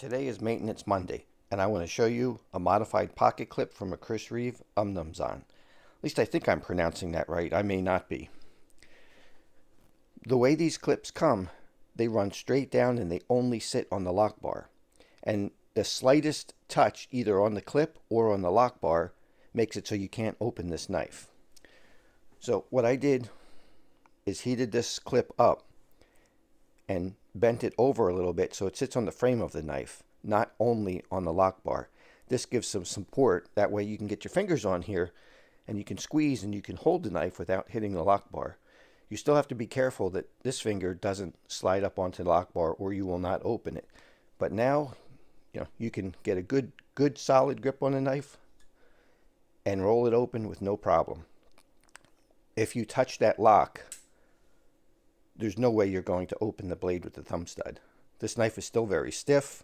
Today is Maintenance Monday, and I want to show you a modified pocket clip from a Chris Reeve Umnumzaan. At least I think I'm pronouncing that right. I may not be. The way these clips come, they run straight down and they only sit on the lock bar. And the slightest touch either on the clip or on the lock bar makes it so you can't open this knife. So what I did is heated this clip up and bent it over a little bit so it sits on the frame of the knife, not only on the lock bar. This gives some support. That way you can get your fingers on here and you can squeeze and you can hold the knife without hitting the lock bar. You still have to be careful that this finger doesn't slide up onto the lock bar or you will not open it. But now, you can get a good solid grip on the knife and roll it open with no problem. If you touch that lock, there's no way you're going to open the blade with the thumb stud. This knife is still very stiff.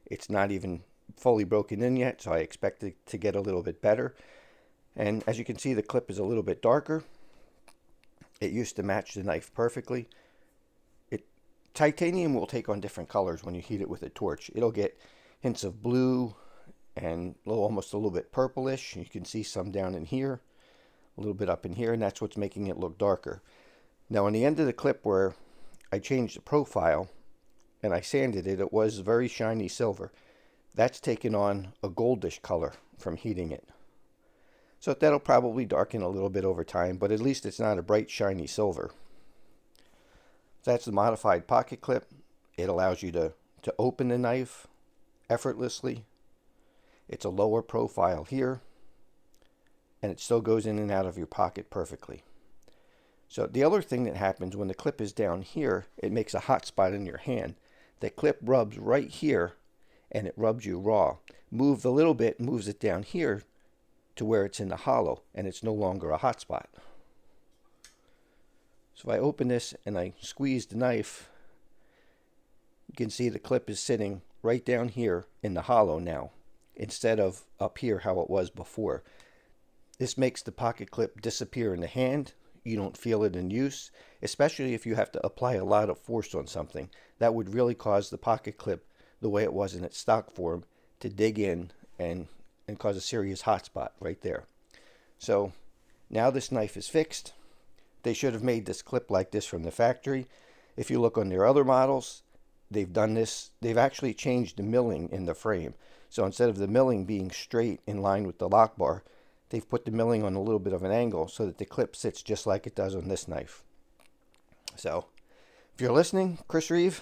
It's not even fully broken in yet, so I expect it to get a little bit better. And as you can see, the clip is a little bit darker. It used to match the knife perfectly. Titanium will take on different colors when you heat it with a torch. It'll get hints of blue and almost a little bit purplish. You can see some down in here, a little bit up in here, and that's what's making it look darker. Now on the end of the clip where I changed the profile and I sanded it, it was very shiny silver. That's taken on a goldish color from heating it. So that'll probably darken a little bit over time, but at least it's not a bright shiny silver. So that's the modified pocket clip. It allows you to open the knife effortlessly. It's a lower profile here, and it still goes in and out of your pocket perfectly. So the other thing that happens when the clip is down here, it makes a hot spot in your hand. The clip rubs right here and it rubs you raw. Move a little bit, moves it down here to where it's in the hollow and it's no longer a hot spot. So if I open this and I squeeze the knife, you can see the clip is sitting right down here in the hollow now, instead of up here how it was before. This makes the pocket clip disappear in the hand. You don't feel it in use, especially if you have to apply a lot of force on something. That would really cause the pocket clip, the way it was in its stock form, to dig in and cause a serious hot spot right there. So now this knife is fixed. They should have made this clip like this from the factory. If you look on their other models, they've done this. They've actually changed the milling in the frame. So instead of the milling being straight in line with the lock bar, they've put the milling on a little bit of an angle so that the clip sits just like it does on this knife. So if you're listening, Chris Reeve,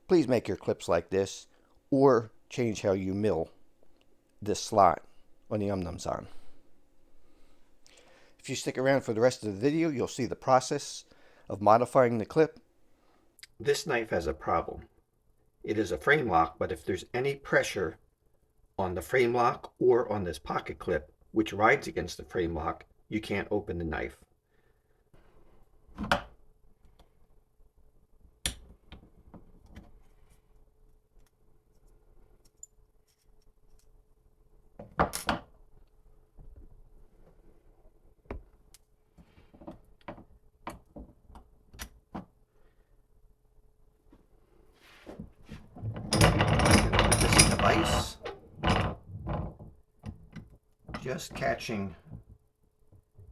please make your clips like this or change how you mill this slot on the Umnumzaan. If you stick around for the rest of the video, you'll see the process of modifying the clip. This knife has a problem. It is a frame lock, but if there's any pressure on the frame lock or on this pocket clip, which rides against the frame lock, you can't open the knife. Put this in the vise, just catching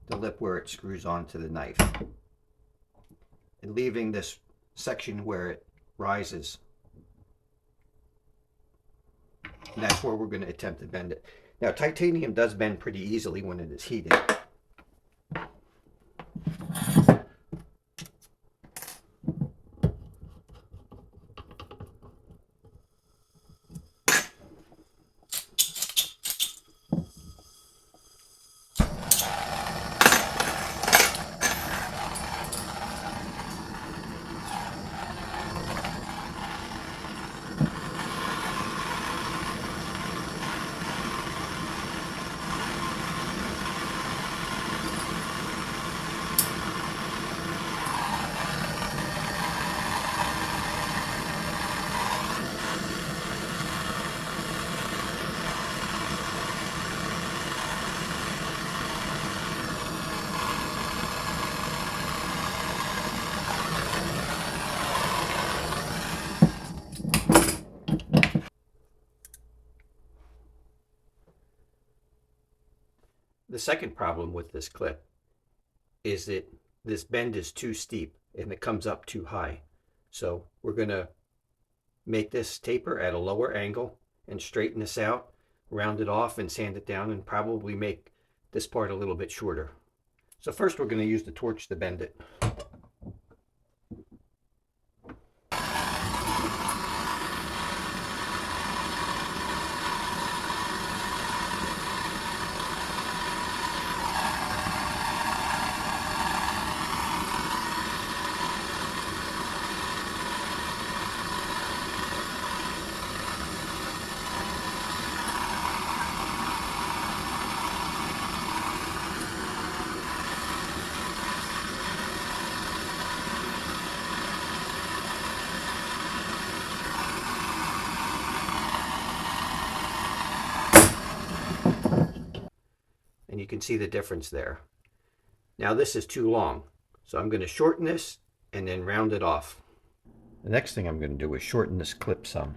the lip where it screws onto the knife and leaving this section where it rises. And that's where we're going to attempt to bend it. Now titanium does bend pretty easily when it is heated. The second problem with this clip is that this bend is too steep and it comes up too high. So we're going to make this taper at a lower angle and straighten this out, round it off and sand it down, and probably make this part a little bit shorter. So first we're going to use the torch to bend it. And you can see the difference there. Now this is too long, so I'm going to shorten this and then round it off. The next thing I'm going to do is shorten this clip some.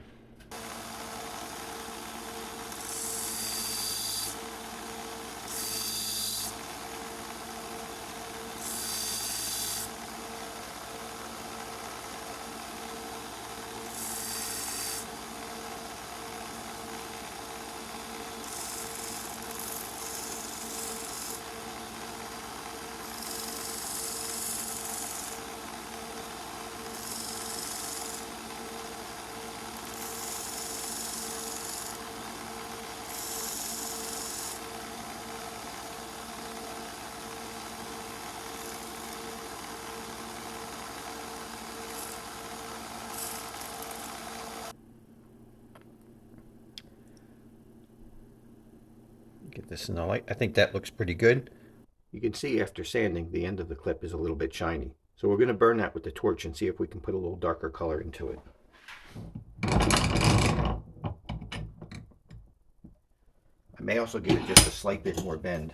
Get this in the light. I think that looks pretty good. You can see after sanding, the end of the clip is a little bit shiny. So we're going to burn that with the torch and see if we can put a little darker color into it. I may also give it just a slight bit more bend.